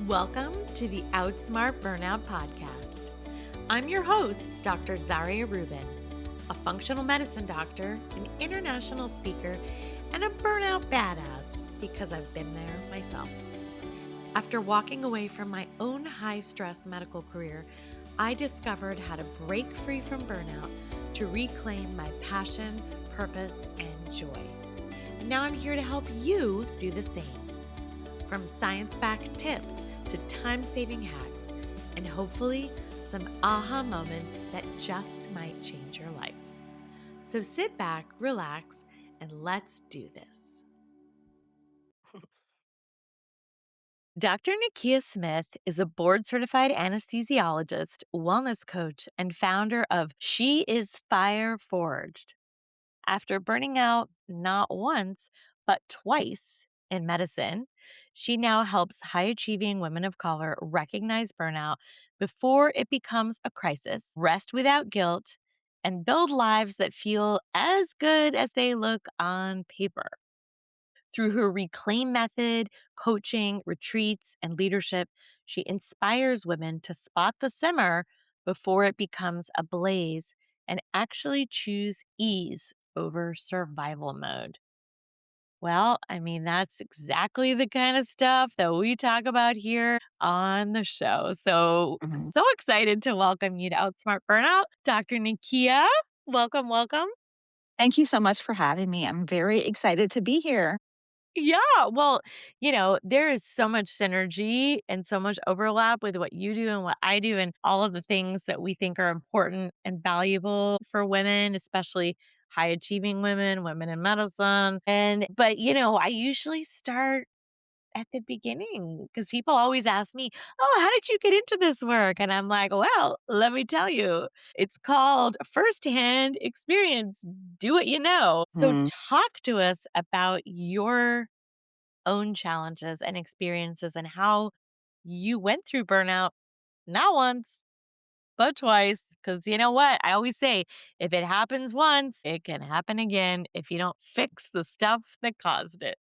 Welcome to the Outsmart Burnout Podcast. I'm your host, Dr. Zarya Rubin, a functional medicine doctor, an international speaker, and a burnout badass because I've been there myself. After walking away from my own high-stress medical career, I discovered how to break free from burnout to reclaim my passion, purpose, and joy. And now I'm here to help you do the same. From science-backed tips to time-saving hacks, and hopefully some aha moments that just might change your life. So sit back, relax, and let's do this. Dr. Nikia Smith is a board-certified anesthesiologist, wellness coach, and founder of She is Fire Forged. After burning out not once, but twice in medicine, she now helps high-achieving women of color recognize burnout before it becomes a crisis, rest without guilt, and build lives that feel as good as they look on paper. Through her Reclaim method, coaching, retreats, and leadership, she inspires women to spot the simmer before it becomes a blaze and actually choose ease over survival mode. Well, that's exactly the kind of stuff that we talk about here on the show. So, Mhm. so excited to welcome you to Outsmart Burnout, Dr. Nikia. Welcome, welcome. Thank you so much for having me. I'm very excited to be here. Yeah. Well, there is so much synergy and so much overlap with what you do and what I do and all of the things that we think are important and valuable for women, especially high achieving women, women in medicine. But I usually start at the beginning because people always ask me, "Oh, how did you get into this work?" And I'm like, "Well, let me tell you. It's called firsthand experience. Do what you know." So Mm, talk to us about your own challenges and experiences and how you went through burnout, not once, but twice. Because you know what? I always say, if it happens once, it can happen again if you don't fix the stuff that caused it.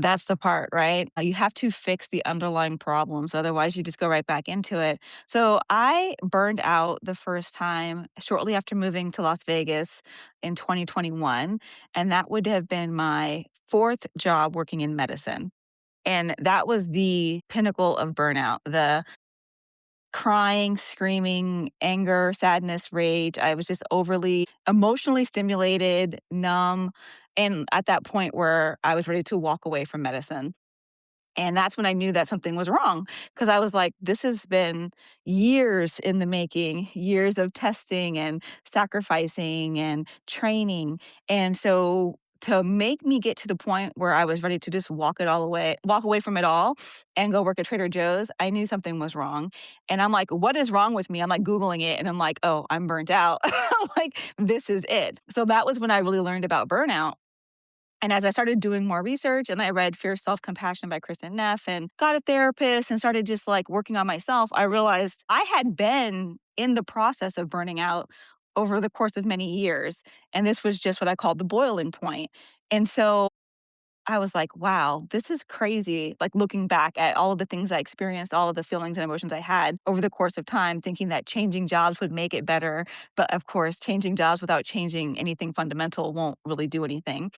that's the part, right? You have to fix the underlying problems. Otherwise, you just go right back into it. So I burned out the first time shortly after moving to Las Vegas in 2021. And that would have been my fourth job working in medicine. And that was the pinnacle of burnout. The crying, screaming, anger, sadness, rage. I was just overly emotionally stimulated, numb, and at that point where I was ready to walk away from medicine. And that's when I knew that something was wrong because I was like, this has been years in the making, years of testing and sacrificing and training. And so to make me get to the point where I was ready to just walk away from it all and go work at Trader Joe's, I knew something was wrong. And I'm like, what is wrong with me? I'm like Googling it and I'm like, oh, I'm burnt out. I'm like, this is it. So that was when I really learned about burnout. And as I started doing more research and I read Fierce Self Compassion by Kristen Neff and got a therapist and started just like working on myself, I realized I had been in the process of burning out over the course of many years. And this was just what I called the boiling point. And so I was like, wow, this is crazy. Like looking back at all of the things I experienced, all of the feelings and emotions I had over the course of time, thinking that changing jobs would make it better. But of course, changing jobs without changing anything fundamental won't really do anything.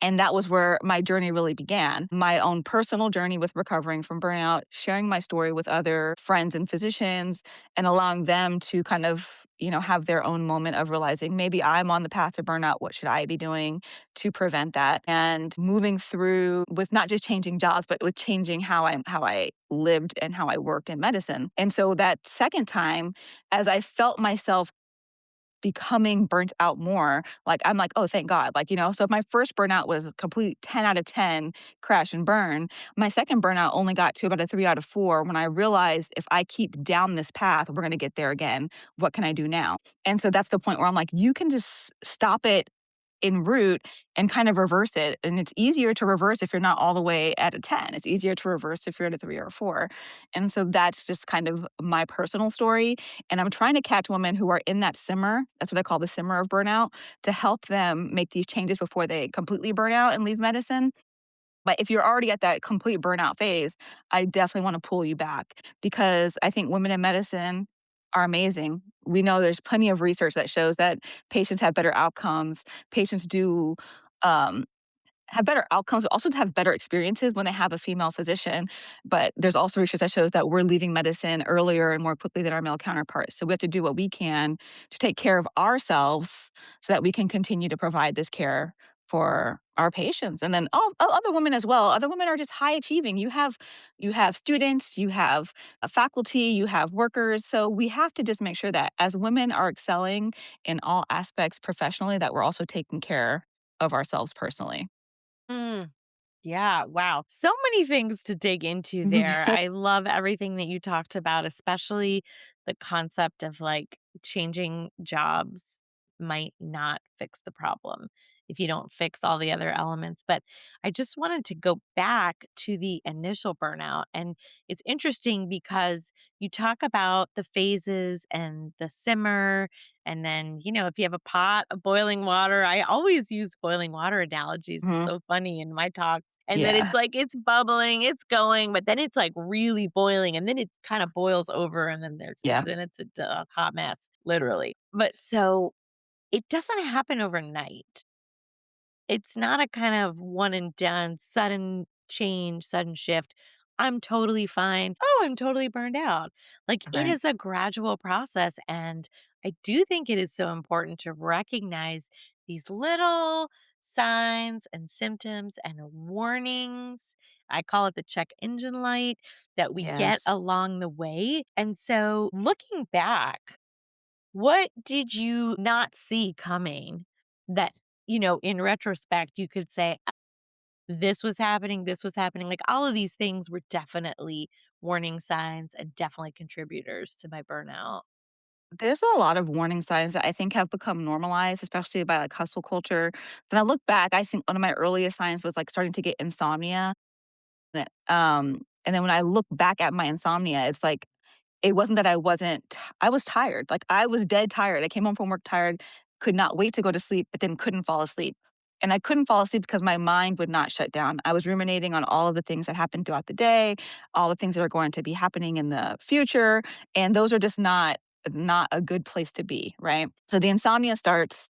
And that was where my journey really began. My own personal journey with recovering from burnout, sharing my story with other friends and physicians, and allowing them to kind of, have their own moment of realizing maybe I'm on the path to burnout. What should I be doing to prevent that? And moving through with not just changing jobs, but with changing how I lived and how I worked in medicine. And so that second time, as I felt myself becoming burnt out more, like, I'm like, "Oh, thank God." Like, so if my first burnout was a complete 10 out of 10 crash and burn, my second burnout only got to about a 3 out of 4 when I realized if I keep down this path, we're gonna get there again. What can I do now? And so that's the point where I'm like, you can just stop it en route and kind of reverse it. And it's easier to reverse if you're not all the way at a 10. It's easier to reverse if you're at a 3 or a 4. And so that's just kind of my personal story. And I'm trying to catch women who are in that simmer. That's what I call the simmer of burnout to help them make these changes before they completely burn out and leave medicine. But if you're already at that complete burnout phase, I definitely wanna pull you back because I think women in medicine are amazing. We know there's plenty of research that shows that patients have better outcomes. Patients do, um have better outcomes, but also to have better experiences when they have a female physician. But there's also research that shows that we're leaving medicine earlier and more quickly than our male counterparts. So we have to do what we can to take care of ourselves so that we can continue to provide this care for our patients. And then all other women as well. Other women are just high achieving. You have students, you have a faculty, you have workers. So we have to just make sure that as women are excelling in all aspects professionally, that we're also taking care of ourselves personally. Mm. Yeah, wow. So many things to dig into there. I love everything that you talked about, especially the concept of like changing jobs might not fix the problem if you don't fix all the other elements. But I just wanted to go back to the initial burnout. And it's interesting because you talk about the phases and the simmer. And then, if you have a pot of boiling water, I always use boiling water analogies. It's Mhm. so funny in my talks. And then it's Yeah. like it's bubbling, it's going, but then it's like really boiling and then it kind of boils over and then Yeah. it's a hot mess, literally. But so it doesn't happen overnight. It's not a kind of one and done, sudden change, sudden shift. I'm totally fine. Oh, I'm totally burned out. Like it Right. is a gradual process. And I do think it is so important to recognize these little signs and symptoms and warnings. I call it the check engine light that we get Yes. along the way. And so looking back, what did you not see coming that, in retrospect, you could say, "Ah, this was happening." Like all of these things were definitely warning signs and definitely contributors to my burnout. There's a lot of warning signs that I think have become normalized, especially by, like, hustle culture. When I look back, I think one of my earliest signs was, like, starting to get insomnia, and then when I look back at my insomnia, it's like it wasn't that I was tired, like, I was dead tired. I came home from work tired, could not wait to go to sleep, but then couldn't fall asleep. And I couldn't fall asleep because my mind would not shut down. I was ruminating on all of the things that happened throughout the day, all the things that are going to be happening in the future, and those are just not a good place to be, right? So the insomnia starts,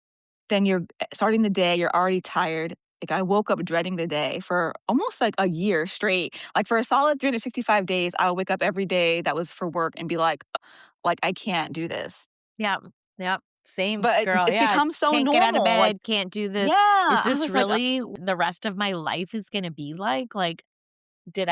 then you're starting the day, you're already tired. Like, I woke up dreading the day for almost, like, a year straight. Like, for a solid 365 days, I would wake up every day that was for work and be like, "I can't do this." Yeah. Yeah. Same But girl. it's Yeah. become so Can't get out of normal, like bed. Can't do yeah, this. Is I this was like, really the rest of my life is going to be like? Like,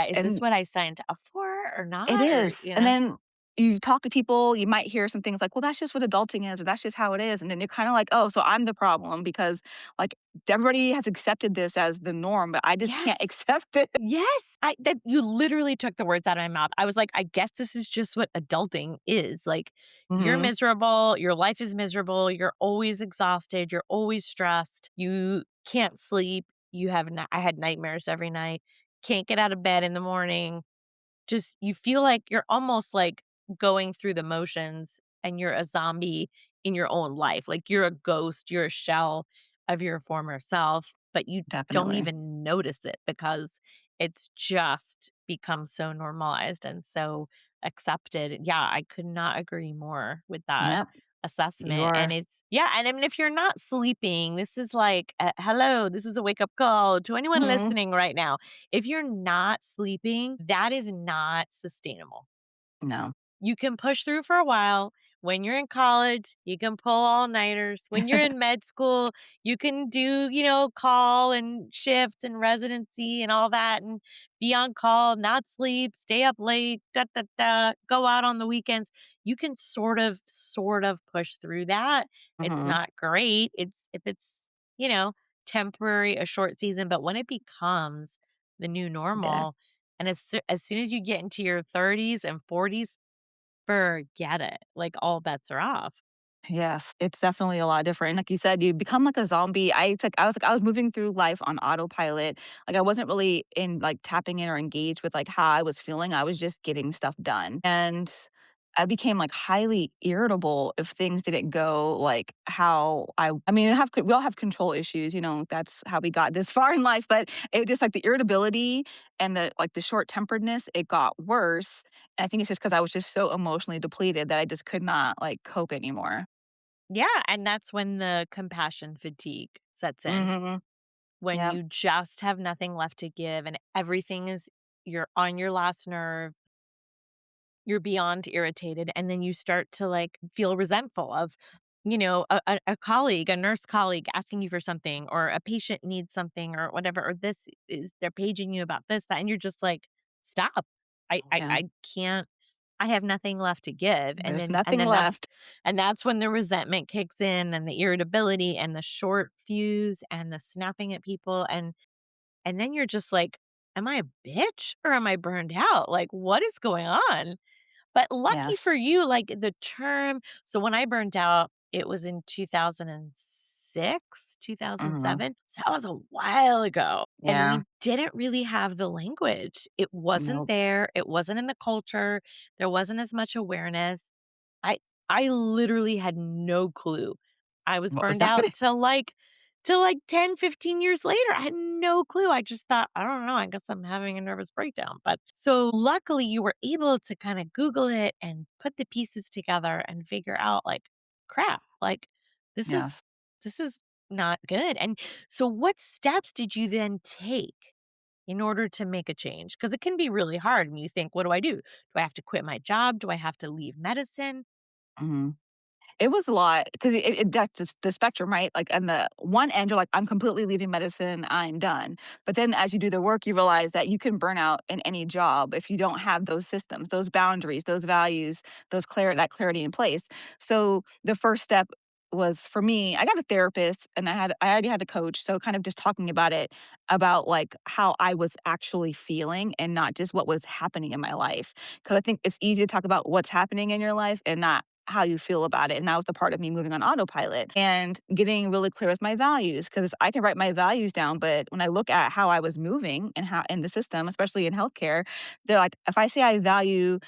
is this and what I signed up for or it not? Or, is, and then you talk to people, you might hear some things like, "Well, that's just what adulting is," or "That's just how it is," and then you're kinda like, "Oh, so I'm the problem because, like, everybody has accepted this as the norm, but I just can't yes. accept it." Yes, I that you literally took the words out of my mouth. I was like, I guess this is just what adulting is. Like, you're Mhm. miserable, your life is miserable, you're always exhausted, you're always stressed, you can't sleep, I had nightmares every night, can't get out of bed in the morning, just you feel like you're almost like going through the motions and you're a zombie in your own life. Like you're a ghost, you're a shell of your former self, but you don't Definitely. even notice it because it's just become so normalized and so accepted. Yeah, I could not agree more with that Yep, you assessment. And are. it's, yeah. And I mean, if you're not sleeping, this is like, hello, this is a wake up call to anyone Mhm. listening right now. If you're not sleeping, that is not sustainable. No. You can push through for a while. When you're in college, you can pull all-nighters. When you're in med school, you can do, call and shifts and residency and all that and be on call, not sleep, stay up late, go out on the weekends. You can sort of push through that. It's Mhm. not great. It's if it's, you know, temporary, a short season, but when it becomes the new Yeah. normal, and as soon as you get into your 30s and 40s, forget it. Like, all bets are off. Yes, it's definitely a lot different. Like you said, you become like a zombie. I was moving through life on autopilot. Like I wasn't really in like tapping in or engaged with like how I was feeling. I was just getting stuff done. And I became, like, highly irritable if things didn't go, like, how I mean, we all have control issues, that's how we got this far in life, but it just, like, the irritability and the short-temperedness, it got worse, and I think it's just because I was just so emotionally depleted that I just could not, like, cope anymore. Yeah, and that's when the compassion fatigue sets in, Mhm. when Yep. you just have nothing left to give and everything is you're on your last nerve, you're beyond irritated, and then you start to, like, feel resentful of, a colleague, a nurse colleague asking you for something, or a patient needs something or whatever, or this is they're paging you about this, that, and you're just like, "Stop. Yeah. I can't I have nothing left to give." And There's then and nothing then that's left. and that's when the resentment kicks in and the irritability and the short fuse and the snapping at people, and then you're just like, "Am I a bitch or am I burned out? Like, what is going on?" But lucky Yes. for you, like, the term so when I burned out, it was in 2006, Mhm. 2007, so that was a while ago, and Yeah. we didn't really have the language. It wasn't Nope. there, it wasn't in the culture, there wasn't as much awareness. I I literally had no clue. I was What was burned out happening? till 10, 15 years later. I had no clue. I just thought, I don't know, I guess I'm having a nervous breakdown. But so luckily you were able to kind of Google it and put the pieces together and figure out like, crap, like this is Yes. this is not good. And so what steps did you then take in order to make a change? Because it can be really hard when you think, what do I do? Do I have to quit my job? Do I have to leave medicine? Mhm. It was a lot because that's the spectrum, right? Like, on the one end, you're like, "I'm completely leaving medicine, I'm done." But then as you do the work, you realize that you can burn out in any job if you don't have those systems, those boundaries, those values, that clarity in place. So, the first step was for me, I got a therapist and I already had a coach, so kind of just talking about it, about, like, how I was actually feeling and not just what was happening in my life. Because I think it's easy to talk about what's happening in your life and not how you feel about it. And that was the part of me moving on autopilot and getting really clear with my values. Cause I can write my values down, but when I look at how I was moving and how in the system, especially in healthcare, they're like, if I say I value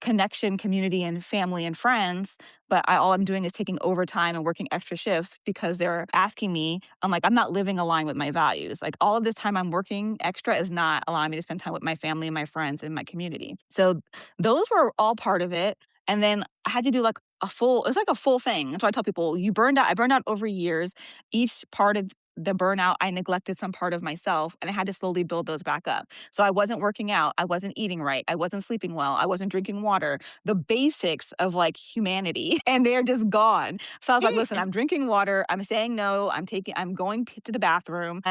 connection, community, and family and friends, but all I'm doing is taking overtime and working extra shifts because they're asking me, I'm like, I'm not living aligned with my values. Like, all of this time I'm working extra is not allowing me to spend time with my family and my friends and my community. So those were all part of it. And then I had to do like it's like a full thing. That's why I tell people, I burned out over years. Each part of the burnout, I neglected some part of myself and I had to slowly build those back up. So I wasn't working out. I wasn't eating right. I wasn't sleeping well. I wasn't drinking water, the basics of like humanity, and they're just gone. So I was like, listen, I'm drinking water. I'm saying no. I'm going to the bathroom.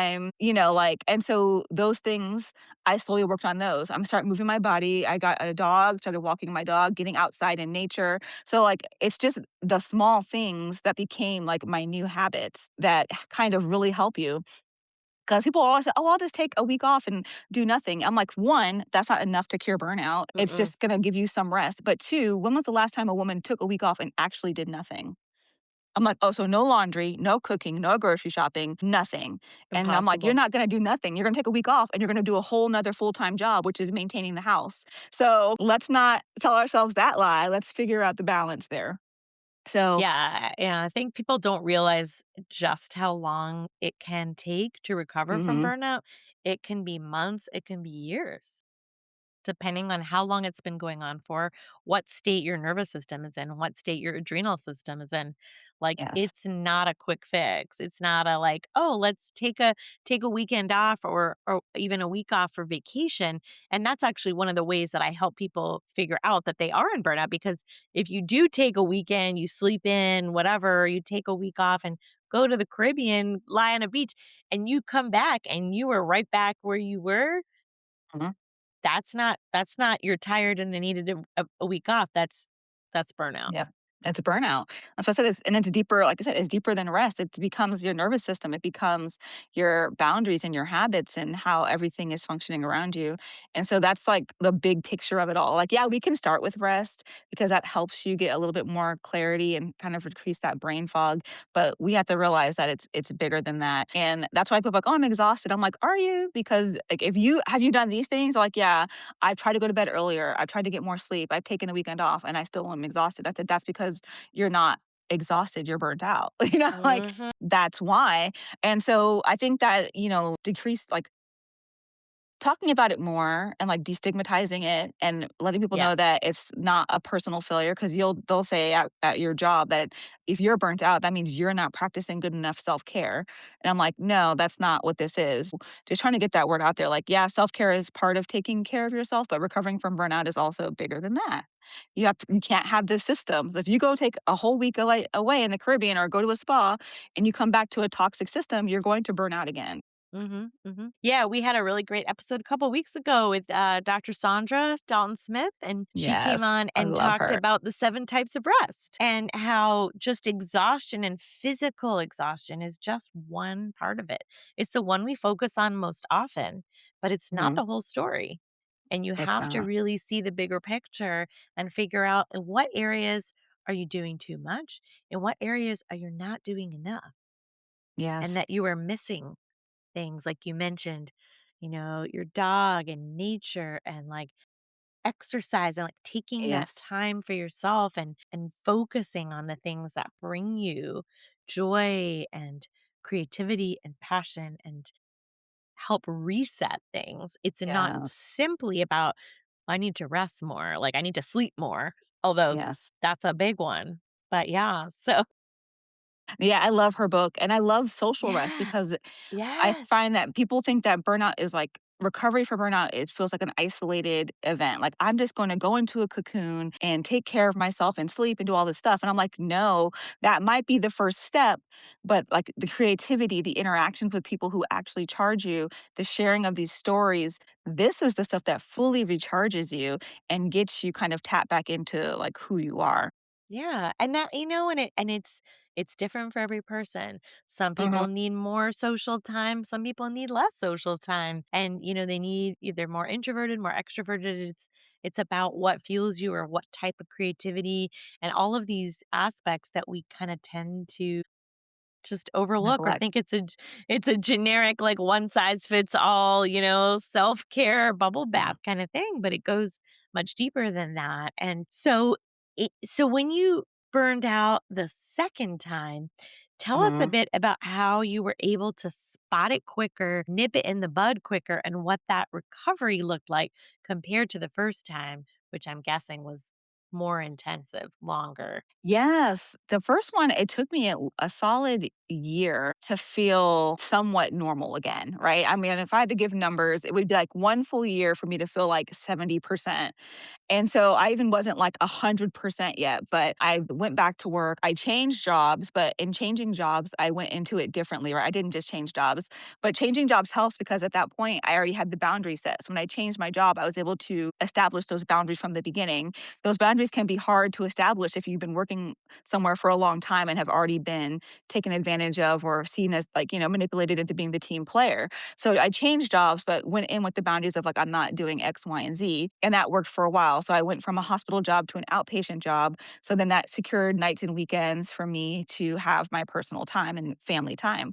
And so those things, I slowly worked on those. I'm starting moving my body. I got a dog, started walking my dog, getting outside in nature. So, like, it's just the small things that became like my new habits that kind of really help you. Because people always say, oh, I'll just take a week off and do nothing. I'm like, one, that's not enough to cure burnout. It's Mm-mm. just going to give you some rest. But two, when was the last time a woman took a week off and actually did nothing? I'm like, "Oh, so no laundry, no cooking, no grocery shopping, nothing." And I'm like, "You're Impossible. not gonna do nothing. You're gonna take a week off and you're gonna do a whole 'nother full-time job, which is maintaining the house." So, let's not tell ourselves that lie. Let's figure out the balance there. So Yeah, I think people don't realize just how long it can take to recover from mhm, burnout. It can be months, it can be years, depending on how long it's been going on for, what state your nervous system is in, what state your adrenal system is in. Like, yes. it's not a quick fix. It's not a like, "Oh, let's take a weekend off or even a week off for vacation." And that's actually one of the ways that I help people figure out that they are in burnout, because if you do take a weekend, you sleep in, whatever, you take a week off and go to the Caribbean, lie on a beach, and you come back and you are right back where you were, Mhm, that's not you're tired and I needed a week off, that's burnout. yep. It's burnout. That's why I said it's, and it's deeper, like I said, it's deeper than rest. It becomes your nervous system. It becomes your boundaries and your habits and how everything is functioning around you. And so that's like the big picture of it all. Like, yeah, we can start with rest because that helps you get a little bit more clarity and kind of decrease that brain fog. But we have to realize that it's bigger than that. And that's why people are like, oh, I'm exhausted. I'm like, are you? Because like if you have you done these things, like, yeah, I've tried to go to bed earlier. I've tried to get more sleep. I've taken the weekend off and I still am exhausted. I said, that's because you're not exhausted, you're burnt out. Like Mhm. that's why. And so I think that, decrease like talking about it more and like destigmatizing it and letting people know Yes. that it's not a personal failure because they'll say at your job that if you're burnt out, that means you're not practicing good enough self-care. And I'm like, no, that's not what this is. Just trying to get that word out there. Like, yeah, self-care is part of taking care of yourself, but recovering from burnout is also bigger than that. You can't have the systems. If you go take a whole week away in the Caribbean or go to a spa and you come back to a toxic system, you're going to burn out again. Mhm, mhm. Yeah, we had a really great episode a couple weeks ago with, Dr. Sandra Dalton Smith, and she came Yes, on I and love talked her. about the 7 types of rest and how just exhaustion and physical exhaustion is just one part of it. It's the one we focus on most often, but it's not Mhm. the whole story, and you It's have to not. really see the bigger picture and figure out in what areas are you doing too much, in what areas are you not doing enough, and Yes. that you are missing things like you mentioned, your dog and nature and like exercise and like taking that Yes. time for yourself and focusing on the things that bring you joy and creativity and passion and help reset things. It's not Yes. simply about I need to rest more, like I need to sleep more, although Yes. that's a big one. But yeah, so Yeah, I love her book, and I love social rest yeah. because I Yes. find that people think that burnout is like recovery for burnout, it feels like an isolated event. Like, I'm just gonna go into a cocoon and take care of myself and sleep and do all this stuff. And I'm like, no, that might be the first step, but like the creativity, the interactions with people who actually charge you, the sharing of these stories, this is the stuff that fully recharges you and gets you kind of tap back into like who you are. Yeah, and that and it's different for every person. Some Mhm. people need more social time, some people need less social time, and they need either more introverted, more extroverted. It's about what fuels you or what type of creativity and all of these aspects that we kind of tend to just overlook or Neglect. think it's a generic like one size fits all, self-care bubble Yeah. bath kind of thing, but it goes much deeper than that. And so when you burned out the second time, tell us a Mhm. bit about how you were able to spot it quicker, nip it in the bud quicker, and what that recovery looked like compared to the first time, which I'm guessing was more intensive, longer. Yes. The first one, it took me a solid year to feel somewhat normal again, right? I mean, if I had to give numbers, it would be like 1 full year for me to feel like 70%. And so I even wasn't like 100% yet, but I went back to work. I changed jobs, but in changing jobs, I went into it differently, right? I didn't just change jobs, but changing jobs helps because at that point, I already had the boundary set. So when I changed my job, I was able to establish those boundaries from the beginning. Those boundaries can be hard to establish if you've been working somewhere for a long time and have already been taken advantage of or seen as like, manipulated into being the team player. So I changed jobs, but went in with the boundaries of like, I'm not doing X, Y, and Z. And that worked for a while. So I went from a hospital job to an outpatient job. So then that secured nights and weekends for me to have my personal time and family time.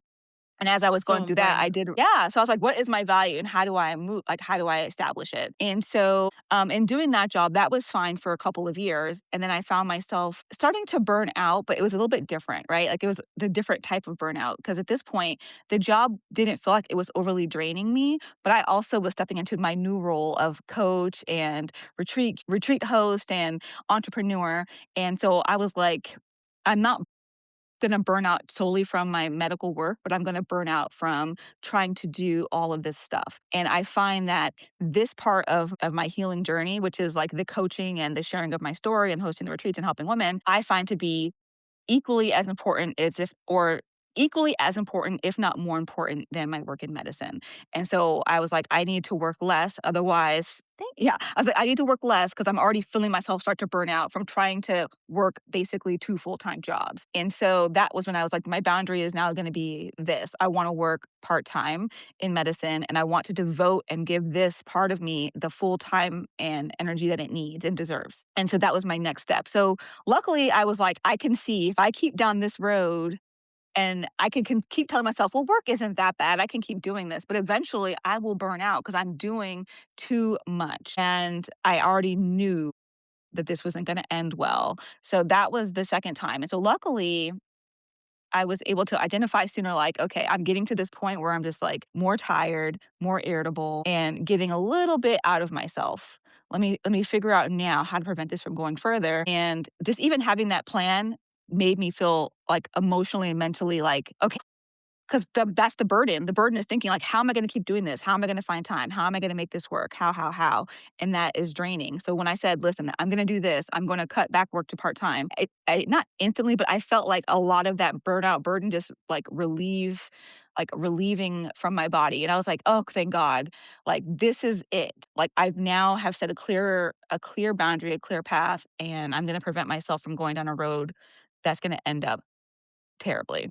And as I was So going through that, I important. did yeah, so I was like, "What is my value and how do I move like, how do I establish it?" And so, in doing that job, that was fine for a couple of years, and then I found myself starting to burn out, but it was a little bit different, right? Like, it was the different type of burnout because at this point, the job didn't feel like it was overly draining me, but I also was stepping into my new role of coach and retreat host and entrepreneur, and so I was like, "I'm not gonna burn out solely from my medical work, but I'm gonna burn out from trying to do all of this stuff. And I find that this part of my healing journey, which is like the coaching and the sharing of my story and hosting the retreats and helping women, I find to be equally as important as if or equally as important, if not more important than my work in medicine. And so I was like, I need to work less. Otherwise, yeah, I was like, I need to work less because I'm already feeling myself start to burn out from trying to work basically two full-time jobs. And so that was when I was like, my boundary is now going to be this. I want to work part-time in medicine and I want to devote and give this part of me the full time and energy that it needs and deserves. And so that was my next step. So luckily, I was like, I can see if I keep down this road and I can keep telling myself, well, work isn't that bad. I can keep doing this. But eventually I will burn out because I'm doing too much. And I already knew that this wasn't going to end well. So that was the second time. And so luckily, I was able to identify sooner, like, okay, I'm getting to this point where I'm just like more tired, more irritable, and getting a little bit out of myself. Let me figure out now how to prevent this from going further. And just even having that plan made me feel like emotionally and mentally like, okay, 'cause that's the burden. The burden is thinking like, "How am I gonna keep doing this? How am I gonna find time? How am I gonna make this work? How?" And that is draining. So when I said, "Listen, I'm gonna do this. I'm gonna cut back work to part-time," I not instantly, but I felt like a lot of that burnout burden just, relieving from my body, and I was like, "Oh, thank God. Like, this is it. Like, I've now have set a clear boundary, a clear path, and I'm gonna prevent myself from going down a road that's gonna end up terribly."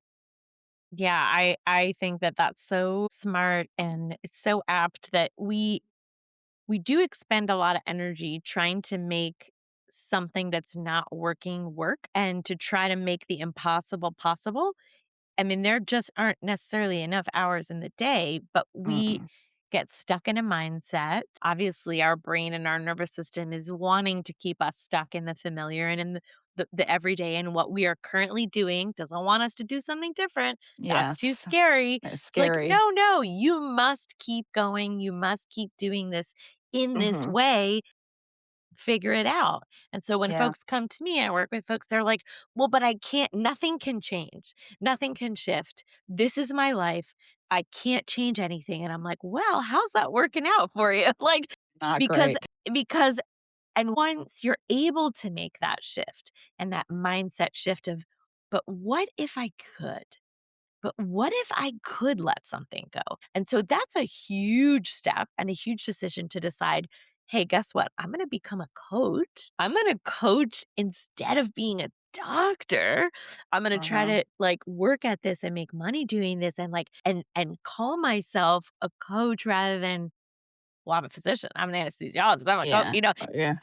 Yeah, I think that that's so smart, and it's so apt that we do expend a lot of energy trying to make something that's not working work and to try to make the impossible possible. I mean, there just aren't necessarily enough hours in the day, but we Mm-mm. get stuck in a mindset. Obviously, our brain and our nervous system is wanting to keep us stuck in the familiar and in the everyday, and what we are currently doing doesn't want us to do something different. That's too Yes. scary. It's It's like, scary. no, no, you must keep going. You must keep doing this in this Mhm. way. Figure it out. And so when Yeah. folks come to me, I work with folks, they're like, well, but I can't, nothing can change, nothing can shift. This is my life. I can't change anything. And I'm like, well, how's that working out for you? Like, Not because, great. because, and once you're able to make that shift and that mindset shift of, but what if I could? But what if I could let something go? And so that's a huge step and a huge decision to decide, hey, guess what? I'm going to become a coach. I'm going to coach instead of being a doctor. I'm going to try Uh-huh. to like work at this and make money doing this and like and call myself a coach rather than well, I'm a physician. I'm an anesthesiologist. I'm a coach, Yeah. you know, Yeah.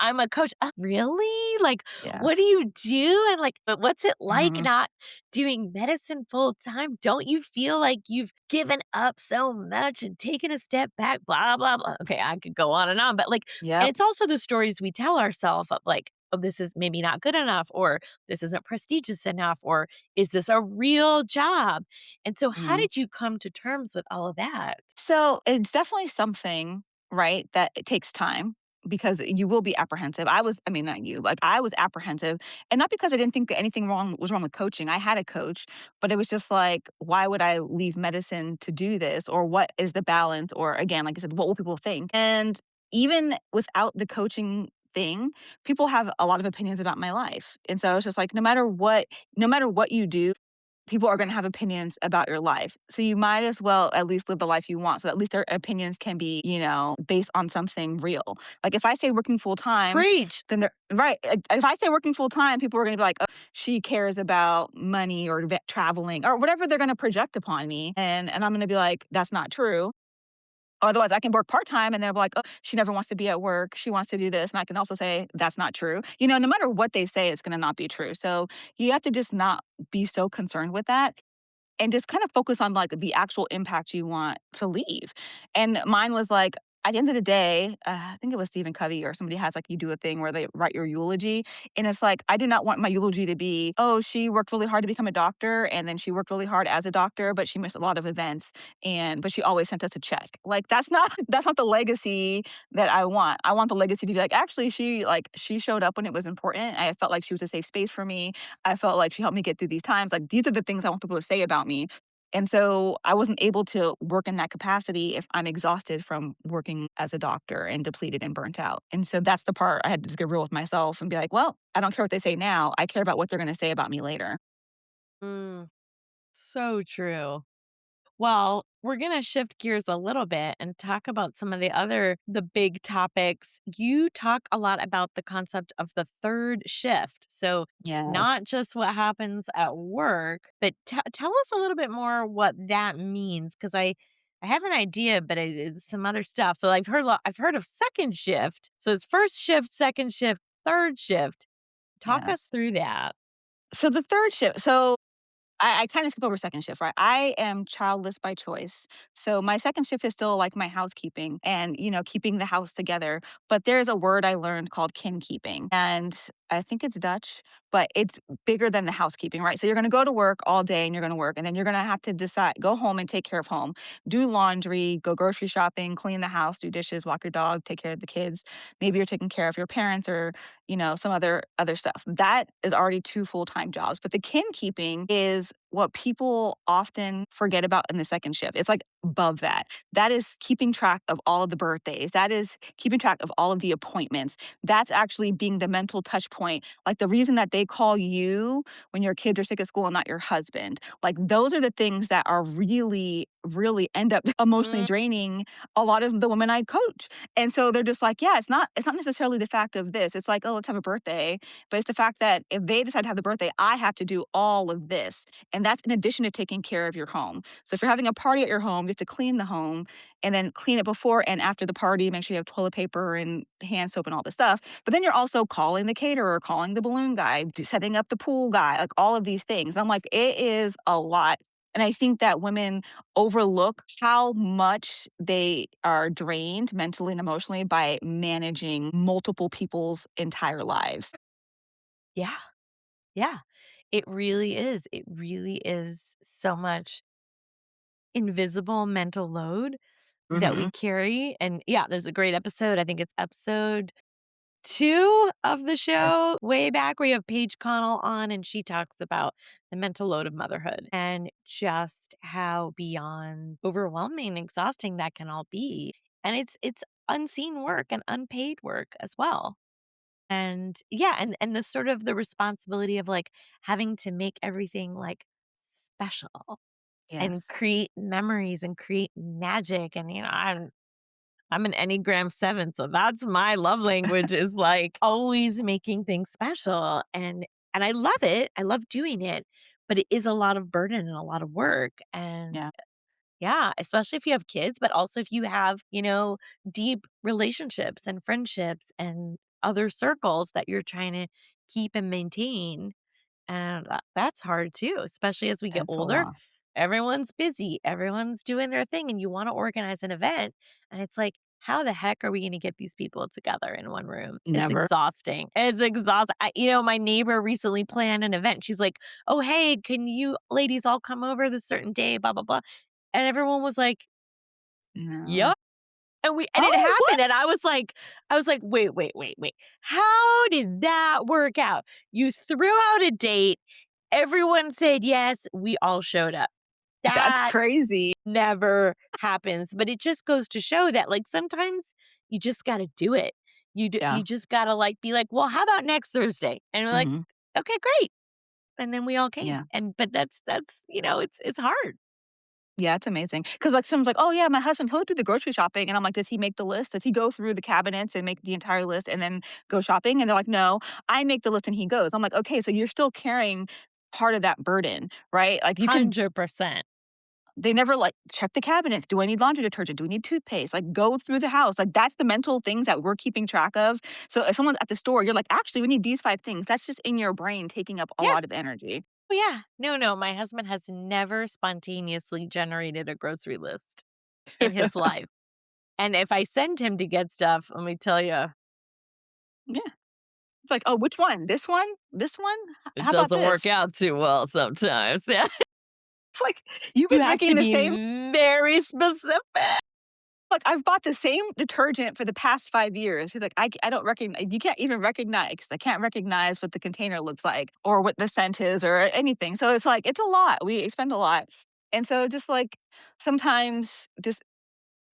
I'm a coach. Really? Like, what do Yes. you do? And like, but what's it like Mhm. not doing medicine full time? Don't you feel like you've given up so much and taken a step back? Blah, blah, blah. Okay, I could go on and on, but like, and Yep. it's also the stories we tell ourselves of like, oh, this is maybe not good enough, or this isn't prestigious enough, or is this a real job? And so, how Mhm. did you come to terms with all of that? So, it's definitely something, right, that it takes time because you will be apprehensive. I mean, not you, like, I was apprehensive, and not because I didn't think that anything wrong was wrong with coaching. I had a coach, but it was just like, why would I leave medicine to do this? Or what is the balance? Or again, like I said, what will people think? And even without the coaching thing, people have a lot of opinions about my life. And so it's just like, no matter what you do, people are going to have opinions about your life. So you might as well at least live the life you want. So at least their opinions can be, based on something real. Like if I say working full time, Preach. then they're right. If I say working full time, people are going to be like, oh, she cares about money or traveling or whatever they're going to project upon me. And I'm going to be like, that's not true. Otherwise, I can work part time and they're like, oh, she never wants to be at work. She wants to do this. And I can also say, that's not true. No matter what they say, it's going to not be true. So you have to just not be so concerned with that and just kind of focus on like the actual impact you want to leave. And mine was like, at the end of the day, I think it was Stephen Covey or somebody has like you do a thing where they write your eulogy. And it's like, I do not want my eulogy to be, oh, she worked really hard to become a doctor. And then she worked really hard as a doctor, but she missed a lot of events. But she always sent us a check. Like that's not the legacy that I want. I want the legacy to be like, actually, she showed up when it was important. I felt like she was a safe space for me. I felt like she helped me get through these times. Like these are the things I want people to say about me. And so I wasn't able to work in that capacity if I'm exhausted from working as a doctor and depleted and burnt out. And so that's the part I had to just get real with myself and be like, well, I don't care what they say now. I care about what they're going to say about me later. So true. Well, we're going to shift gears a little bit and talk about some of the big topics. You talk a lot about the concept of the third shift. So, Yes. not just what happens at work, but tell us a little bit more what that means cuz I have an idea, but it's some other stuff. So I've heard of second shift. So it's first shift, second shift, third shift. Talk us Yes. through that. So the third shift. I kind of skip over second shift, right? I am childless by choice. So my second shift is still like my housekeeping and, keeping the house together. But there's a word I learned called kinkeeping. And I think it's Dutch, but it's bigger than the housekeeping, right? So you're going to go to work all day and you're going to work. And then you're going to have to decide, go home and take care of home, do laundry, go grocery shopping, clean the house, do dishes, walk your dog, take care of the kids. Maybe you're taking care of your parents or some other stuff. That is already two full-time jobs. But the kin keeping is what people often forget about in the second shift. It's like above that. That is keeping track of all of the birthdays. That is keeping track of all of the appointments. That's actually being the mental touch point. Like the reason that they call you when your kids are sick at school and not your husband. Like those are the things that are really, really end up emotionally Mm, draining a lot of the women I coach. And so they're just like, yeah, it's not necessarily the fact of this. It's like, oh, let's have a birthday. But it's the fact that if they decide to have the birthday, I have to do all of this. And that's in addition to taking care of your home. So if you're having a party at your home, you have to clean the home and then clean it before and after the party. Make sure you have toilet paper and hand soap and all this stuff. But then you're also calling the caterer, calling the balloon guy, setting up the pool guy, like all of these things. I'm like, it is a lot. And I think that women overlook how much they are drained mentally and emotionally by managing multiple people's entire lives. yeah. Yeah. It really is. It really is so much invisible mental load that we Mhm. carry. And yeah, there's a great episode. I think it's episode 2 of the Yes. show way back where you have Paige Connell on, and she talks about the mental load of motherhood and just how beyond overwhelming and exhausting that can all be. And it's unseen work and unpaid work as well. And yeah, and the sort of the responsibility of, like, having to make everything, like, special and Yes. create memories and create magic, and, I'm an Enneagram 7, so that's my love language is, like, always making things special, and I love it, I love doing it, but it is a lot of burden and a lot of work, and Yeah. yeah, especially if you have kids, but also if you have, deep relationships and friendships and other circles that you're trying to keep and maintain. And that's hard too, especially as we get It's a older. lot. Everyone's busy, everyone's doing their thing, and you want to organize an event. And it's like, how the heck are we going to get these people together in one room? It's Never. exhausting. It's exhausting. My neighbor recently planned an event. She's like, oh, hey, can you ladies all come over this certain day? Blah, blah, blah. And everyone was like, No. "Yup." And it Oh, what? happened, and I was like, "Wait, wait, wait, wait. How did that work out? You threw out a date, everyone said yes, we all showed up." That's That crazy. never happens, but it just goes to show that, like, sometimes you just gotta do it. Yeah. You just gotta, like, be like, "Well, how about next Thursday?" And we're like, Mhm. "Okay, great." And then we all came, Yeah. but it's hard. Yeah, it's amazing. Because like, someone's like, "Oh, yeah, my husband, he'll do the grocery shopping." And I'm like, "Does he make the list? Does he go through the cabinets and make the entire list and then go shopping?" And they're like, "No, I make the list and he goes." I'm like, "Okay, so you're still carrying part of that burden, right?" Like, you can 100%. they never, like, check the cabinets. Do I need laundry detergent? Do we need toothpaste? Like, go through the house. Like, that's the mental things that we're keeping track of. So if someone's at the store, you're like, "Actually, we need these 5 things." That's just in your brain taking up a Yeah. lot of energy. Oh, yeah. No, no, my husband has never spontaneously generated a grocery list in his life, and if I send him to get stuff, let me tell you, Yeah. It's like, "Oh, which one? This one? This one? it How about doesn't work this?" out too well sometimes, yeah. It's like, "You've You been have to drinking the be same." very specific. Like, "I've bought the same detergent for the past 5 years." He's like, I don't recognize. You can't even recognize. I can't recognize what the container looks like or what the scent is or anything." So it's like, it's a lot. We expend a lot. And so just, like, sometimes just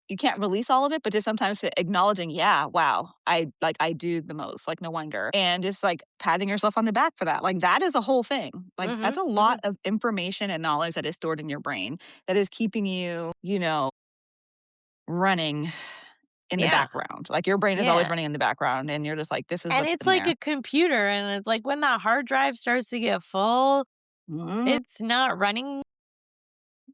you can't release all of it, but just sometimes acknowledging, "Yeah, wow, I do the most, like, no wonder." And just, like, patting yourself on the back for that, like, that is a whole thing. Like, that's Mhm, a lot mhm. of information and knowledge that is stored in your brain that is keeping you, running in the Yeah, background. Like, your brain is always yeah. running in the background, and you're just like, "This is And what's it's in like there." a computer, and it's like when that hard drive starts to get full, Mhm. it's not running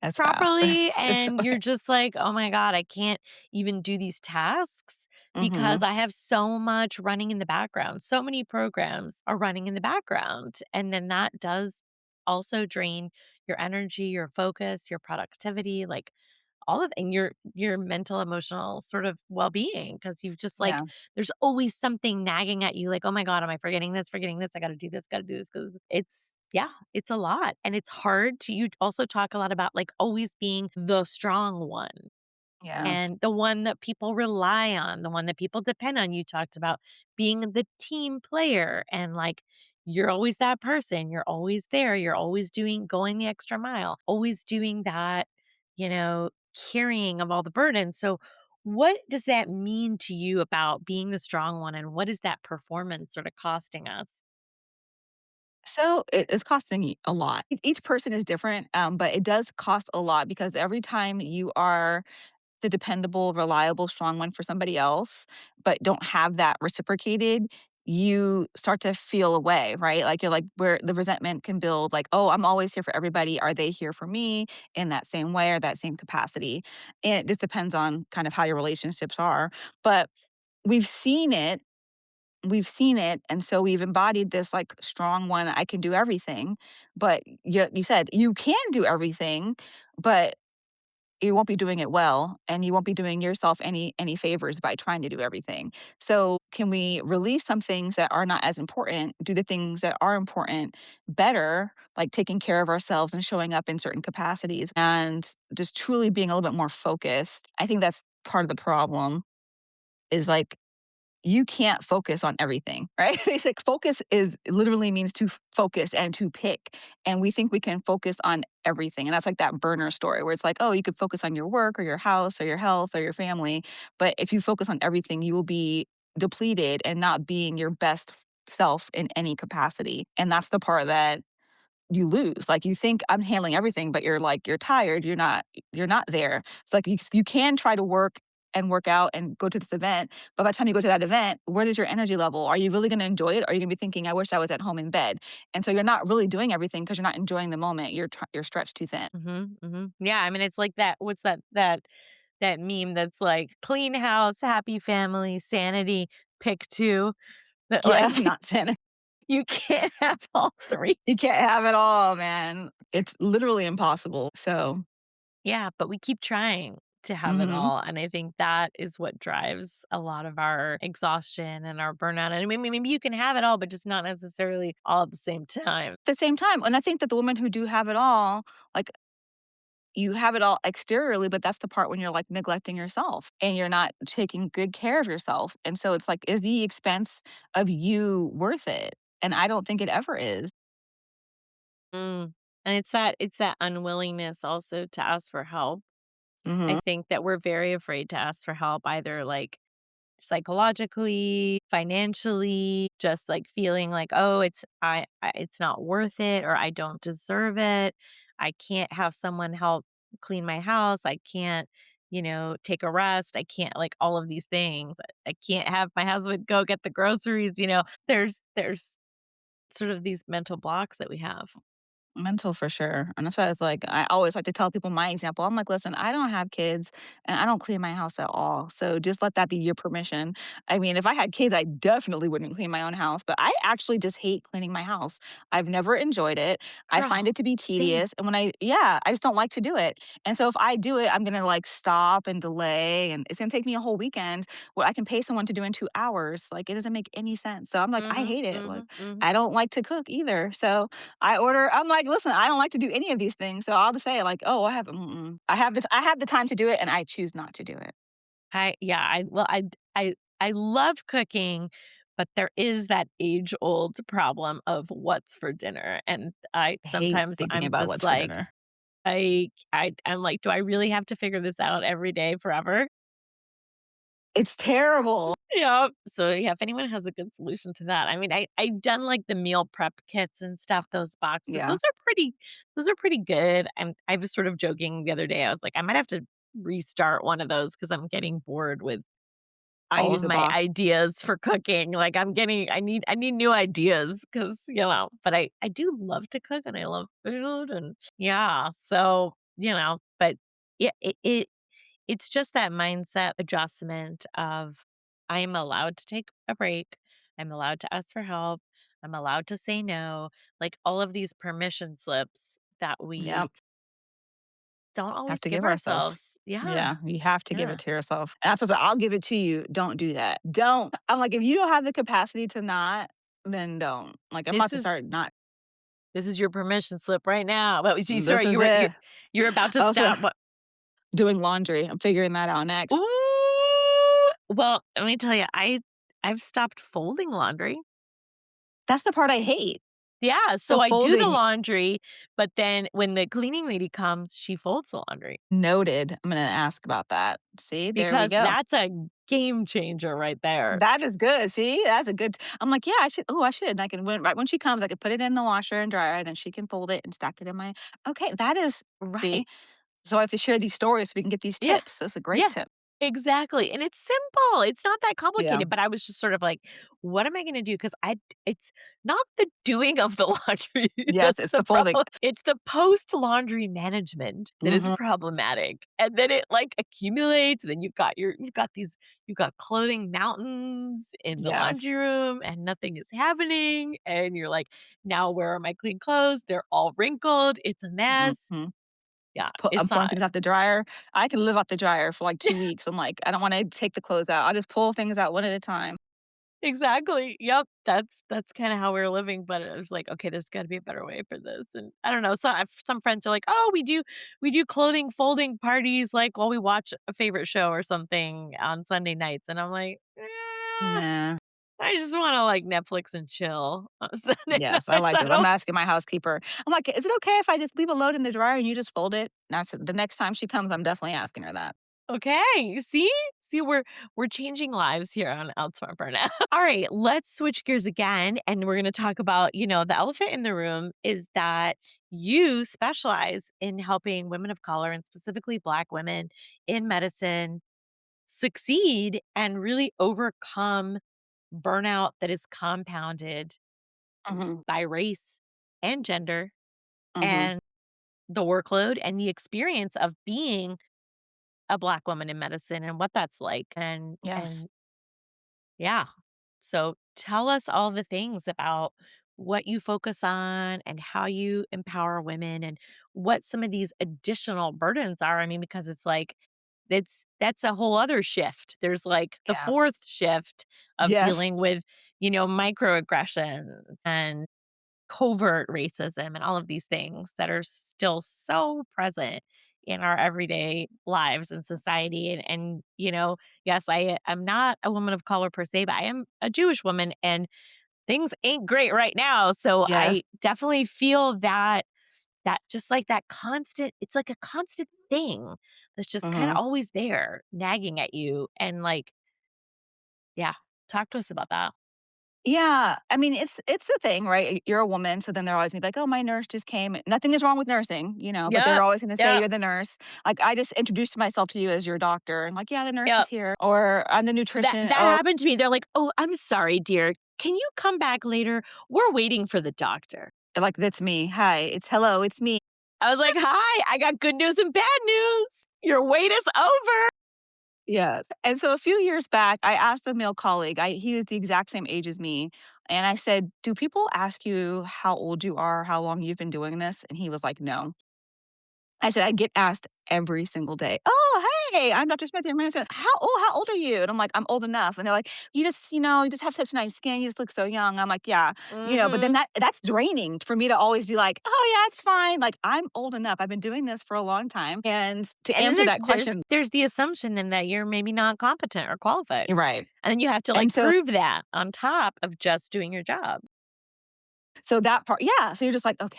As fast, or properly, and you're especially. just like, "Oh my god, I can't even do these tasks because Mhm. I have so much running in the background." So many programs are running in the background, and then that does also drain your energy, your focus, your productivity, like, all of and your mental, emotional sort of well-being because 'cause you've just, like Yeah, there's always something nagging at you like, "Oh my god, am I forgetting this, I gotta do this because it's yeah, it's a lot, and it's hard to you also talk a lot about, like, always being the strong one. yes. And the one that people rely on, the one that people depend on. You talked about being the team player and like you're always that person. You're always there. You're always going the extra mile, always doing that, carrying of all the burden. So, what does that mean to you about being the strong one? And what is that performance sort of costing us? So, it is costing you a lot. Each person is different, but it does cost a lot because every time you are the dependable, reliable, strong one for somebody else, but don't have that reciprocated, you start to feel away, right? Like you're like where the resentment can build, like, oh, I'm always here for everybody. Are they here for me in that same way or that same capacity? And it just depends on kind of how your relationships are. But we've seen it. We've seen it. And so we've embodied this like strong one, I can do everything. But you said you can do everything, but you won't be doing it well, and you won't be doing yourself any favors by trying to do everything. So, can we release some things that are not as important, do the things that are important better, like taking care of ourselves and showing up in certain capacities and just truly being a little bit more focused? I think that's part of the problem is like you can't focus on everything, right? It's like focus is literally means to focus and to pick. And we think we can focus on everything. And that's like that burner story where it's like, oh, you could focus on your work or your house or your health or your family. But if you focus on everything, you will be depleted and not being your best self in any capacity. And that's the part that you lose. Like you think I'm handling everything, but you're like you're tired. You're not there. It's like you can try to work and work out and go to this event, but by the time you go to that event, where does your energy level? Are you really going to enjoy it? Or are you going to be thinking, I wish I was at home in bed? And so you're not really doing everything because you're not enjoying the moment. You're stretched too thin. Mhm, mhm. Yeah, I mean, it's like that what's that meme that's like, "Clean house, happy family, sanity, pick 2." But, like, Yeah, not sanity. you can't have all 3. You can't have it all, man. It's literally impossible. So, Yeah, but we keep trying to have it mhm. all, and I think that is what drives a lot of our exhaustion and our burnout, and maybe you can have it all, but just not necessarily all at the same time. At the same time, and I think that the women who do have it all, like you have it all exteriorly, but that's the part when you're, like, neglecting yourself and you're not taking good care of yourself, and so it's like, is the expense of you worth it? And I don't think it ever is. Mm, and it's that unwillingness also to ask for help. I Mhm. think that we're very afraid to ask for help, either, like, psychologically, financially, just, like, feeling like, "Oh, it's not worth it," or "I don't deserve it. I can't have someone help clean my house. I can't, take a rest. I can't" like, all of these things. I can't have my husband go get the groceries. There's sort of these mental blocks that we have. Mental for sure. And that's why I was like, I always like to tell people my example. I'm like, listen, I don't have kids and I don't clean my house at all. So just let that be your permission. I mean, if I had kids, I definitely wouldn't clean my own house, but I actually just hate cleaning my house. I've never enjoyed it. I find Girl, it to be same. tedious. And yeah, I just don't like to do it. And so if I do it, I'm going to like stop and delay. And it's going to take me a whole weekend where I can pay someone to do in 2 hours. Like it doesn't make any sense. So I'm like, I Mhm, hate it. Like mhm, mhm. I don't like to cook either. So I'm like, "Listen, I don't like to do any of these things." So I'll just say like, "Oh, I have the time to do it and I choose not to do it." I love cooking, but there is that age-old problem of what's for dinner, and I I hate sometimes thinking I'm about just what's for like, dinner. I'm like, "Do I really have to figure this out every day forever?" It's terrible. Yeah. So yeah, if anyone has a good solution to that. I mean, I've done like the meal prep kits and stuff, those boxes. Yeah. Those are pretty good. I was sort of joking the other day. I was like, I might have to restart one of those because I'm getting bored with I all use of a my box. ideas for cooking. Like I need new ideas because, but I do love to cook and I love food and yeah. So, but yeah, it's just that mindset adjustment of I am allowed to take a break. I'm allowed to ask for help. I'm allowed to say no. Like all of these permission slips that we Yep. don't Have always to give give ourselves. ourselves. Yeah. Yeah, you have to give it Yeah. to yourself. And that's what I'll give it to you. Don't do that. Don't. I'm like, if you don't have the capacity to not, then don't. Like, I'm about This to is start not. this is your permission slip right now. But This sorry, is it. you're about to Also, stop. What? doing laundry. I'm figuring that out next. Ooh. Well, let me tell you, I've stopped folding laundry. That's the part I hate. Yeah, The so I do the folding. laundry, but then when the cleaning lady comes, she folds the laundry Noted. I'm going to ask about that. See, there we because go. that's a game changer right there. That is good. See, that's a good. I'm like, yeah, I should. Oh, I should. I can right when she comes, I could put it in the washer and dryer. Then she can fold it and stack it in my. Okay, that is. See, Right. so I have to share these stories so we can get these Yeah. tips. That's a great Yeah. tip. Exactly, and it's simple, it's not that Yeah. complicated, but I was just sort of like, "What am I gonna do?" Because it's not the doing of the laundry Yes, that's it's the the folding. problem, it's the post-laundry management that is Mhm. problematic, and then it, like, accumulates, and then you've got clothing mountains in the Yes. laundry room, and nothing is happening, and you're like, "Now where are my clean clothes?" They're all wrinkled, it's a mess. Mhm. Yeah, I'm it's pulling not things out the dryer. I can live out the dryer for like 2 weeks. I'm like, I don't wanna take the clothes out. I'll just pull things out one at a time. Exactly. Yep. That's kinda how we're living, but it was like, "Okay, there's gotta be a better way for this," and I don't know, some friends are like, "Oh, we do clothing folding parties, like, while we watch a favorite show or something on Sunday nights," and I'm like, Nah. I just wanna, like, Netflix and chill on Sunday Yes, I nights, like I it. I'm don't asking my housekeeper. I'm like, "Is it okay if I just leave a load in the dryer and you just fold it?" That's the next time she comes, I'm definitely asking her that. Okay, you see? See, we're changing lives here on Outsmart Burnout. All right, let's switch gears again, and we're gonna talk about, the elephant in the room is that you specialize in helping women of color and specifically Black women in medicine succeed and really overcome burnout that is compounded Mhm. by race and gender Mhm. and the workload and the experience of being a Black woman in medicine and what that's like Yes. and yeah. So tell us all the things about what you focus on and how you empower women and what some of these additional burdens are. I mean, because it's like that's a whole other shift. There's like the Yeah. fourth shift of Yes. dealing with, microaggressions and covert racism and all of these things that are still so present in our everyday lives and society and yes, I'm not a woman of color per se, but I am a Jewish woman and things ain't great right now, so Yes. I definitely feel that just like that constant it's like a constant thing that's just kind of Mhm. always there nagging at you and like yeah, talk to us about that. Yeah, I mean, it's the thing, right? You're a woman, so then they're always gonna be like, "Oh, my nurse just came." Nothing is wrong with nursing, but they're Yep. always gonna say Yep. you're the nurse. Like, I just introduced myself to you as your doctor, and like, "Yeah, the nurse is Yep. here," or "I'm the That nutrition." that "Oh, happened to me. They're like, "Oh, I'm sorry, dear. Can you come back later? We're waiting for the doctor." like, that's me. Hi, it's hello, it's me." I was like, "Hi, I got good news and bad news. Your wait is over." Yes. And so a few years back, I asked a male colleague, he was the exact same age as me. And I said, "Do people ask you how old you are, how long you've been doing this?" And he was like, "No." I said, "I get asked every single day, 'Oh, hey, I'm Dr. Smith, your medicine. How old are you?'" And I'm like, "I'm old enough." And they're like, you just have such nice skin. You just look so young." I'm like, "Yeah, but then Mhm. that's draining for me to always be like, 'Oh, yeah, it's fine.' Like, I'm old enough. I've been doing this for a long time." And to And then answer that question, there's the assumption then that you're maybe not competent or qualified. you're right. And then you have to, And like, so prove that on top of just doing your job. so that part, yeah. So you're just like, okay.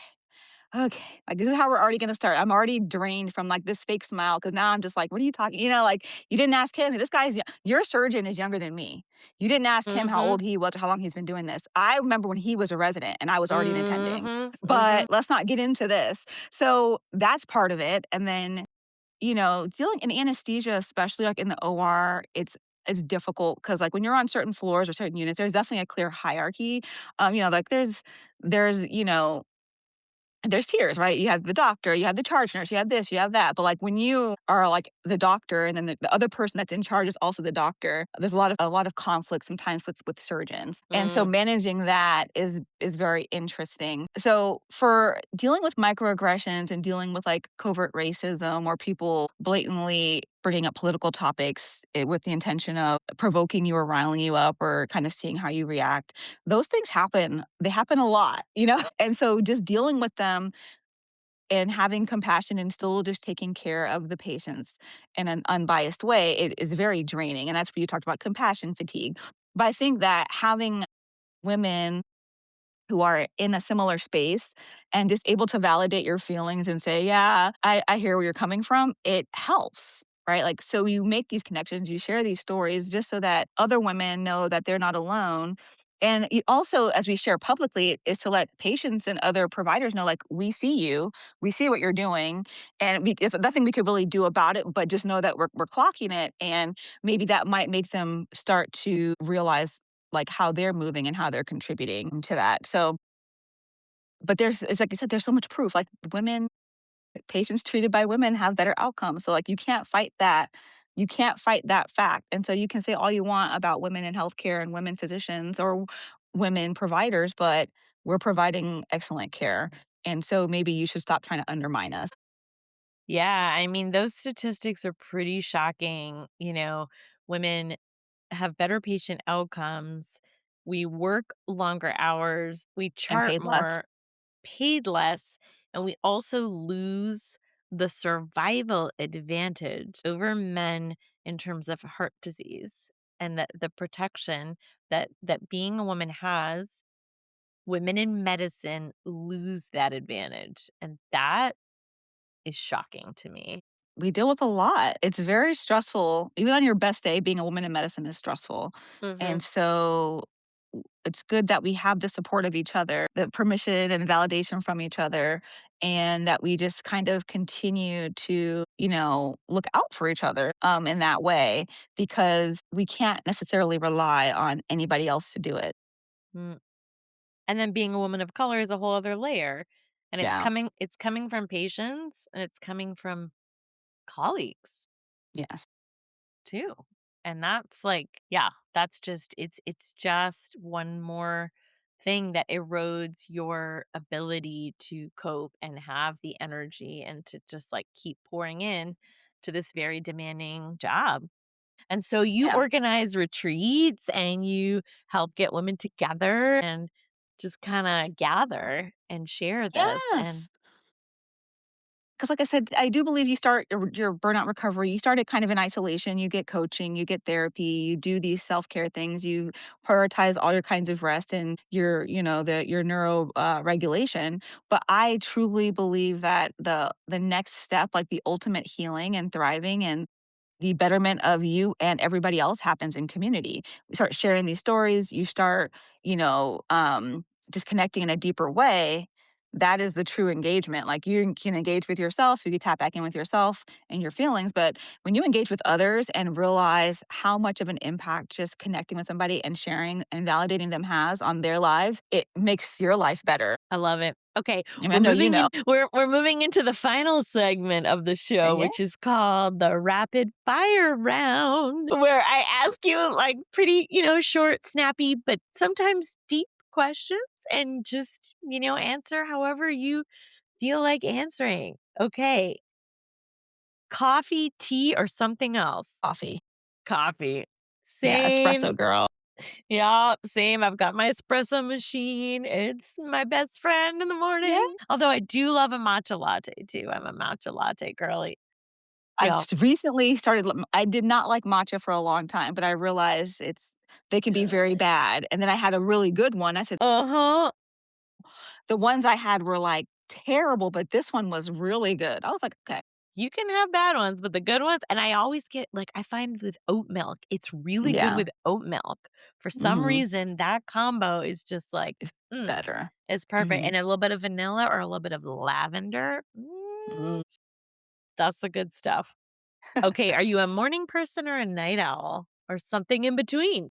okay, like this is how we're already gonna start. I'm already drained from like this fake smile because now I'm just like, what are you talking? Like you didn't ask him. This guy's your surgeon is younger than me. You didn't ask him how Mhm. old he was or how long he's been doing this. I remember when he was a resident and I was already an attending. Mhm. But Mhm. let's not get into this. So that's part of it. And then, dealing in anesthesia, especially like in the OR, it's difficult because like when you're on certain floors or certain units, there's definitely a clear hierarchy. Like there's there's tiers, right? You have the doctor, you have the charge nurse, you have this, you have that. But like when you are like the doctor and then the other person that's in charge is also the doctor, there's a lot of conflict sometimes with surgeons. And so Mm. managing that is very interesting. So for dealing with microaggressions and dealing with like covert racism or people blatantly bringing up political topics with the intention of provoking you or riling you up or kind of seeing how you react, those things happen. They happen a lot, And so just dealing with them and having compassion and still just taking care of the patients in an unbiased way, it is very draining. And that's where you talked about compassion fatigue. But I think that having women who are in a similar space and just able to validate your feelings and say, yeah, I hear where you're coming from, it helps. Right. Like, so you make these connections, you share these stories just so that other women know that they're not alone. And also, as we share publicly, is to let patients and other providers know, like, we see you, we see what you're doing, and if nothing we could really do about it, but just know that we're clocking it. And maybe that might make them start to realize like how they're moving and how they're contributing to that. So, but it's like I said, there's so much proof. Like women, patients treated by women have better outcomes. So like you can't fight that. You can't fight that fact. And so you can say all you want about women in healthcare and women physicians or women providers, but we're providing excellent care. And so maybe you should stop trying to undermine us. Yeah, I mean, those statistics are pretty shocking. Women have better patient outcomes. We work longer hours. We And chart paid less. more, paid less, and we also lose the survival advantage over men in terms of heart disease and the protection that being a woman has. Women in medicine lose that advantage, and that is shocking to me. We deal with a lot. It's very stressful. Even on your best day, being a woman in medicine is stressful. Mhm. And so it's good that we have the support of each other, the permission and validation from each other, and that we just kind of continue to, look out for each other in that way because we can't necessarily rely on anybody else to do it. Mm. And then being a woman of color is a whole other layer, and Yeah. it's coming from patients, and it's coming from colleagues Yes. too. And that's like, yeah, that's just it's just one more thing that erodes your ability to cope and have the energy and to just like keep pouring in to this very demanding job. And so you Yeah. organize retreats and you help get women together and just kind of gather and share this. And Yes. Because like I said, I do believe you start your burnout recovery, you start it kind of in isolation, you get coaching, you get therapy, you do these self-care things, you prioritize all your kinds of rest and your neuro, regulation, but I truly believe that the next step, like the ultimate healing and thriving and the betterment of you and everybody else happens in community. We start sharing these stories, you start, just connecting in a deeper way. That is the true engagement. Like you can engage with yourself, you can tap back in with yourself and your feelings. But when you engage with others and realize how much of an impact just connecting with somebody and sharing and validating them has on their life, it makes your life better. I love it. Okay, I mean, I know you know. we're moving into the final segment of the show, Yeah. which is called the rapid fire round, where I ask you like pretty, short, snappy, but sometimes deep questions and just, answer however you feel like answering. Okay, coffee, tea, or something else? Coffee. Coffee. Yeah, Same. espresso girl. Yeah, same. I've got my espresso machine. It's my best friend in the Yeah. morning. Although I do love a matcha latte too. I'm a matcha latte girly. I've Yeah. just recently started I did not like matcha for a long time, but I realized they can be very Good. bad, and then I had a really good one. I said, Uh-huh. the ones I had were, like, terrible, but this one was really good. I was like, "Okay." You can have bad ones, but the good ones and I always get like, I find with oat milk, it's really good Yeah. with oat milk. For some Mhm. reason, that combo is just like, It's mm, better. it's perfect, Mhm. and a little bit of vanilla or a little bit of lavender, Mm. that's the good stuff. Okay, are you a morning person or a night owl or something in between?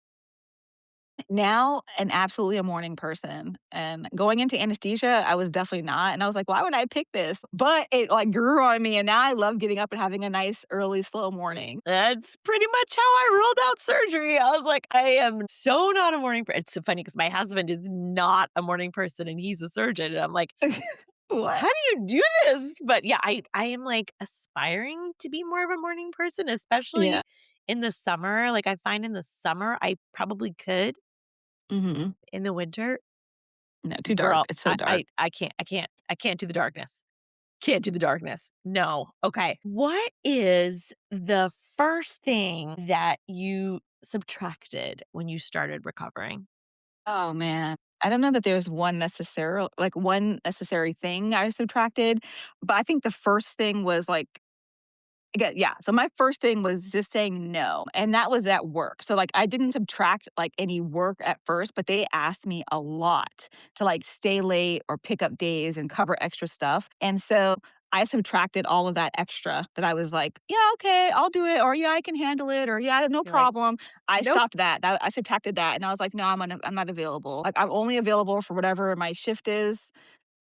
Now, an absolutely a morning person, and going into anesthesia, I was definitely not, and I was like, "Why would I pick this?" But it, like, grew on me, and now I love getting up and having a nice early, slow morning. That's pretty much how I ruled out surgery. I was like, I am so not a morning person. It's so funny because my husband is not a morning person and he's a surgeon. And I'm like, What? how do you do this? But yeah, I am like aspiring to be more of a morning person, Yeah. especially in the summer. Like I find in the summer I probably could. Mhm. In the winter, No, too dark. girl, It's so dark. I can't do the darkness. Can't do the darkness. No. Okay. What is the first thing that you subtracted when you started recovering? Oh, man. I don't know that there's one necessary thing I subtracted, but I think the first thing was, like, again, yeah. So my first thing was just saying no, and that was at work. So, like, I didn't subtract, like, any work at first, but they asked me a lot to, like, stay late or pick up days and cover extra stuff, and so I subtracted all of that extra that I was like, "Yeah, okay, I'll do it," or "Yeah, I can handle it," or "Yeah, no You're like, problem." I "Nope." stopped that. I subtracted that, and I was like, "No, I'm not available." Like, I'm only available for whatever my shift is,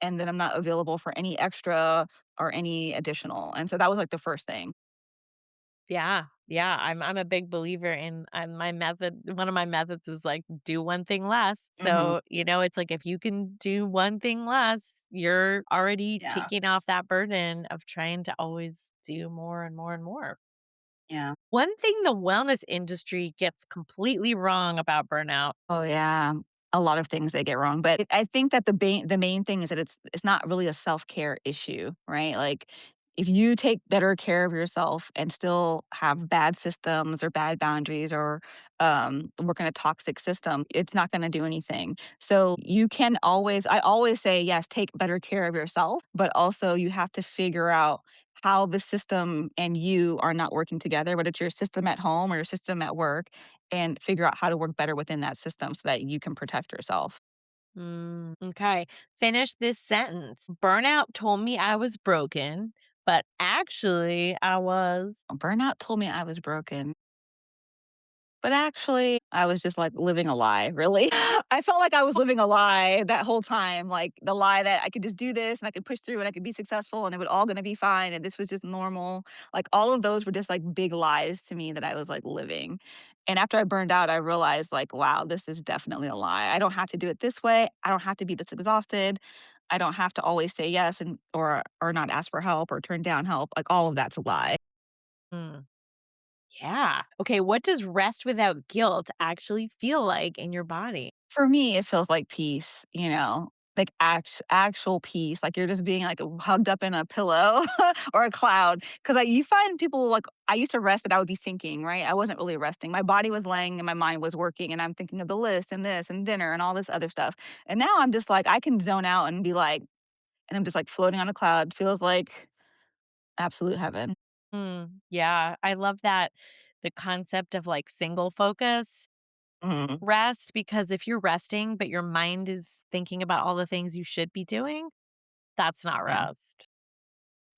and then I'm not available for any extra or any additional, and so that was, like, the first thing. Yeah. Yeah. I'm a big believer in my method. One of my methods is like do one thing less. Mhm. So, it's like if you can do one thing less, you're already Yeah. taking off that burden of trying to always do more and more and more. Yeah. One thing the wellness industry gets completely wrong about burnout. Oh, yeah. A lot of things they get wrong, but I think that the main thing is that it's not really a self-care issue, right? Like, if you take better care of yourself and still have bad systems or bad boundaries or, work in a toxic system, it's not gonna do anything. So, you can always I always say, "Yes, take better care of yourself," but also you have to figure out how the system and you are not working together, whether it's your system at home or your system at work, and figure out how to work better within that system so that you can protect yourself. Okay. Finish this sentence. Burnout told me I was broken, but actually I was. Burnout told me I was broken, but actually, I was just, like, living a lie, really. I felt like I was living a lie that whole time, like, the lie that I could just do this and I could push through and I could be successful and it would all gonna be fine and this was just normal. Like, all of those were just, like, big lies to me that I was, like, living. And after I burned out, I realized, like, wow, this is definitely a lie. I don't have to do it this way. I don't have to be this exhausted. I don't have to always say yes and or not ask for help or turn down help. Like, all of that's a lie. Mm, yeah. Okay. What does rest without guilt actually feel like in your body? For me, it feels like peace, like actual peace, like you're just being, like, hugged up in a pillow or a cloud. Because you find people like I used to rest, but I would be thinking, right? I wasn't really resting. My body was laying and my mind was working, and I'm thinking of the list and this and dinner and all this other stuff. And now I'm just like, I can zone out and be like and I'm just, like, floating on a cloud. Feels like absolute heaven. Yeah. I love that the concept of like single focus Mhm. rest, because if you're resting, but your mind is thinking about all the things you should be doing, that's not Yeah. rest.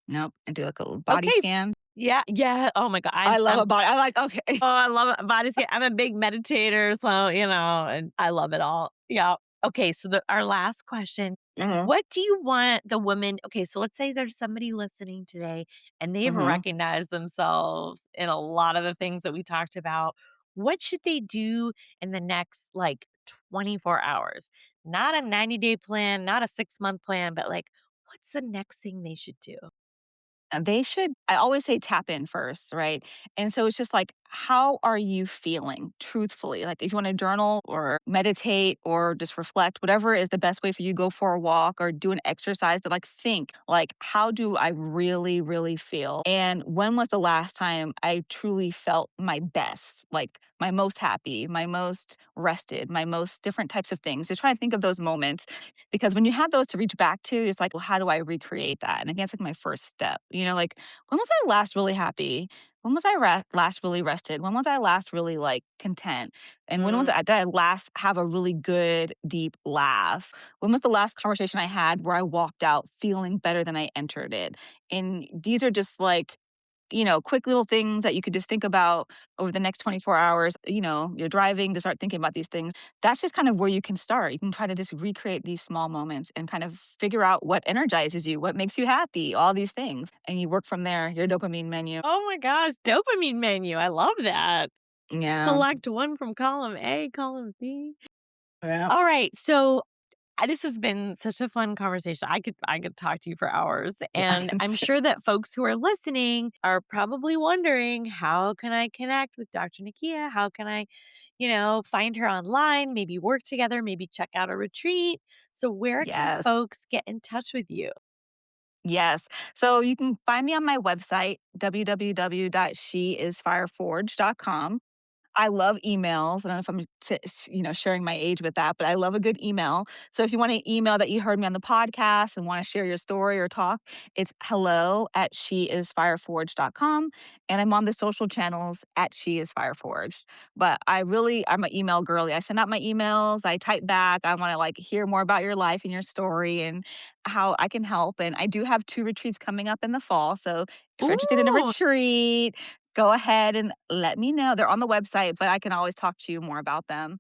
Nope. I do, like, a little body Okay. scan. Yeah. Yeah. Oh my God. I love a body I like okay. Oh, I love it. Body scan. I'm a big meditator, so, and I love it all. Yeah. Okay, so our last question. Mhm. What do you want the woman okay, so let's say there's somebody listening today and they've Mhm. recognized themselves in a lot of the things that we talked about. What should they do in the next like 24 hours? Not a 90-day plan, not a 6-month plan, but like what's the next thing they should do? They should I always say tap in first, right? And so it's just like, how are you feeling truthfully? Like if you want to journal or meditate or just reflect, whatever is the best way for you, go for a walk or do an exercise, but like think, like, how do I really, really feel? And when was the last time I truly felt my best, like my most happy, my most rested, my most different types of things? Just try to think of those moments because when you have those to reach back to, it's like, well, how do I recreate that? And I think that's like my first step, like, when was I last really happy? When was I last really rested? When was I last really like content? And when was Mm. did I last have a really good, deep laugh? When was the last conversation I had where I walked out feeling better than I entered it? And these are just like, quick little things that you could just think about over the next 24 hours. You're driving to start thinking about these things. That's just kind of where you can start. You can try to just recreate these small moments and kind of figure out what energizes you, what makes you happy, all these things. And you work from there, your dopamine menu. Oh my gosh, dopamine menu. I love that. Yeah. Select one from column A, column B. Yeah. All right. So this has been such a fun conversation. I could talk to you for hours. Yeah. And I'm sure that folks who are listening are probably wondering, how can I connect with Dr. Nikia? How can I, find her online, maybe work together, maybe check out a retreat? So where can Yes. folks get in touch with you? Yes. So you can find me on my website, www.sheisfireforge.com. I love emails. I don't know if I'm sharing my age with that, but I love a good email. So if you want an email that you heard me on the podcast and want to share your story or talk, it's hello@sheisfireforge.com. And I'm on the social channels at sheisfireforged. But I'm an email girly. I send out my emails, I type back. I want to like hear more about your life and your story and how I can help. And I do have 2 retreats coming up in the fall. So if you're interested in a Ooh. retreat, go ahead and let me know. They're on the website, but I can always talk to you more about them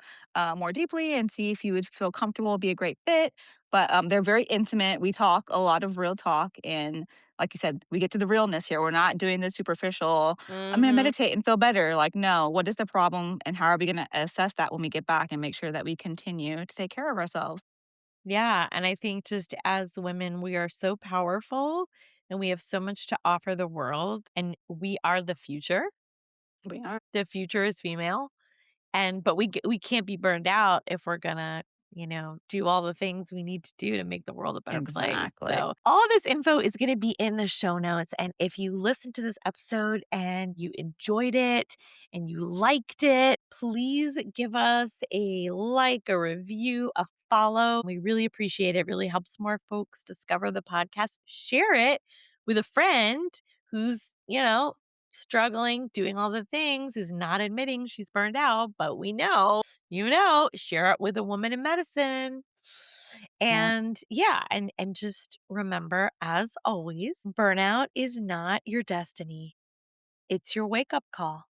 more deeply and see if you would feel comfortable, be a great fit. But they're very intimate. We talk a lot of real talk. And like you said, we get to the realness here. We're not doing the superficial, I'm going to Mhm. meditate and feel better. Like, no, what is the problem? And how are we going to assess that when we get back and make sure that we continue to take care of ourselves? Yeah, and I think just as women, we are so powerful and we have so much to offer the world, and we are the future. We are. The future is female. And but we can't be burned out if we're gonna, do all the things we need to do to make the world a better place. Exactly. So all of this info is gonna be in the show notes. And if you listened to this episode and you enjoyed it and you liked it, please give us a like, a review, a follow. We really appreciate it. It really helps more folks discover the podcast. Share it with a friend who's, struggling, doing all the things, is not admitting she's burned out, but we know, share it with a woman in medicine. Yeah. And yeah, and just remember, as always, burnout is not your destiny. It's your wake-up call.